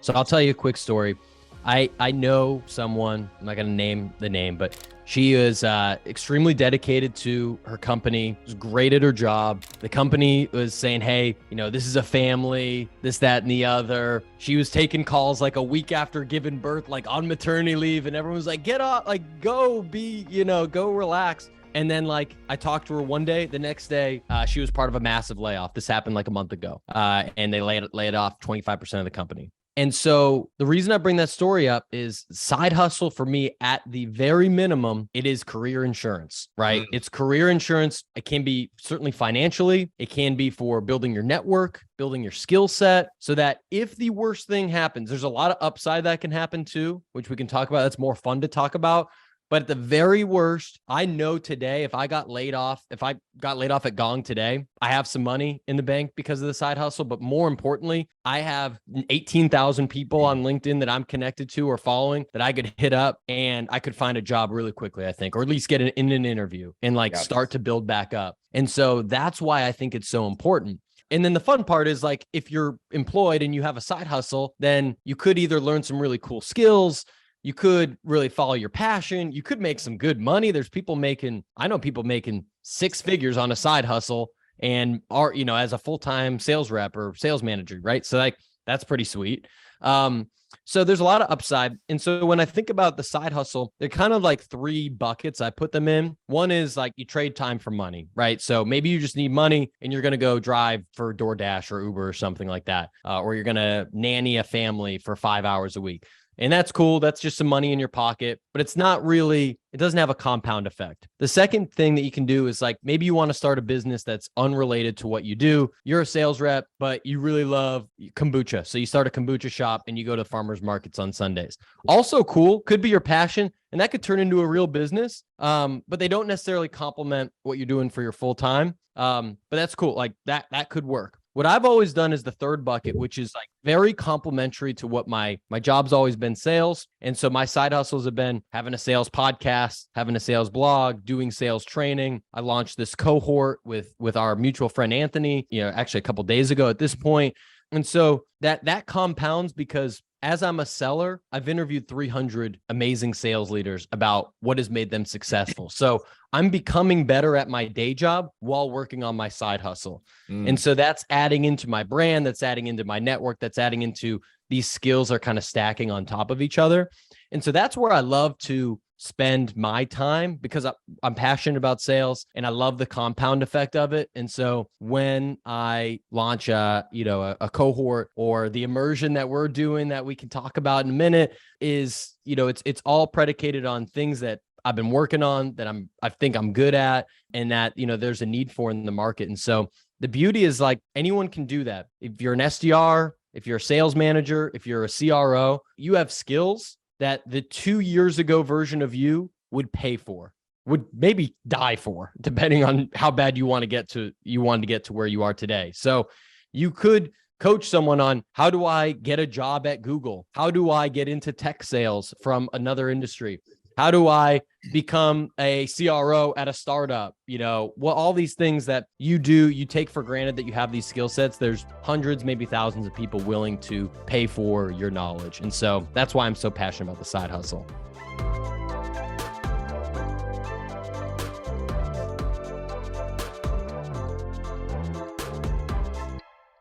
So I'll tell you a quick story. I know someone, I'm not going to name the name, but she is extremely dedicated to her company, was great at her job. The company was saying, hey, this is a family, this, that, and the other. She was taking calls like a week after giving birth, like on maternity leave. And everyone was like, get off, like go go relax. And then I talked to her one day, the next day, she was part of a massive layoff. This happened like a month ago. And they laid off 25% of the company. And so the reason I bring that story up is side hustle for me, at the very minimum, it is career insurance, right? It's career insurance. It can be certainly financially. It can be for building your network, building your skill set, so that if the worst thing happens, there's a lot of upside that can happen too, which we can talk about. That's more fun to talk about. But at the very worst, I know today, if I got laid off at Gong today, I have some money in the bank because of the side hustle. But more importantly, I have 18,000 people on LinkedIn that I'm connected to or following that I could hit up, and I could find a job really quickly, I think, or at least get in an interview and start to build back up. And so that's why I think it's so important. And then the fun part is, if you're employed and you have a side hustle, then you could either learn some really cool skills. You could really follow your passion. You could make some good money. I know people making six figures on a side hustle and are, as a full-time sales rep or sales manager, right? So that's pretty sweet. So there's a lot of upside. And so when I think about the side hustle, they're kind of like three buckets I put them in. One is you trade time for money, right? So maybe you just need money and you're going to go drive for DoorDash or Uber or something like that. Or you're going to nanny a family for 5 hours a week. And that's cool. That's just some money in your pocket, but it doesn't have a compound effect. The second thing that you can do is maybe you want to start a business that's unrelated to what you do. You're a sales rep, but you really love kombucha. So you start a kombucha shop and you go to farmers markets on Sundays. Also cool. Could be your passion, and that could turn into a real business. But they don't necessarily complement what you're doing for your full time. But that's cool. That could work. What I've always done is the third bucket, which is very complementary to what my job's always been, sales. And so my side hustles have been having a sales podcast, having a sales blog, doing sales training. I launched this cohort with our mutual friend, Anthony, actually a couple of days ago at this point. And so that compounds because as I'm a seller, I've interviewed 300 amazing sales leaders about what has made them successful. So I'm becoming better at my day job while working on my side hustle. And so that's adding into my brand, that's adding into my network, that's adding into these skills are kind of stacking on top of each other. And so that's where I love to spend my time because I'm passionate about sales and I love the compound effect of it. And so when I launch a cohort or the immersion that we're doing that we can talk about in a minute is, it's all predicated on things that I've been working on that I think I'm good at and that, there's a need for in the market. And so the beauty is anyone can do that. If you're an SDR, if you're a sales manager, if you're a CRO, you have skills that the 2 years ago version of you would pay for, would maybe die for, depending on how bad you wanted to get to where you are today. So you could coach someone on how do I get a job at Google? How do I get into tech sales from another industry? How do I become a CRO at a startup? All these things that you do, you take for granted that you have these skill sets. There's hundreds, maybe thousands of people willing to pay for your knowledge. And so that's why I'm so passionate about the side hustle.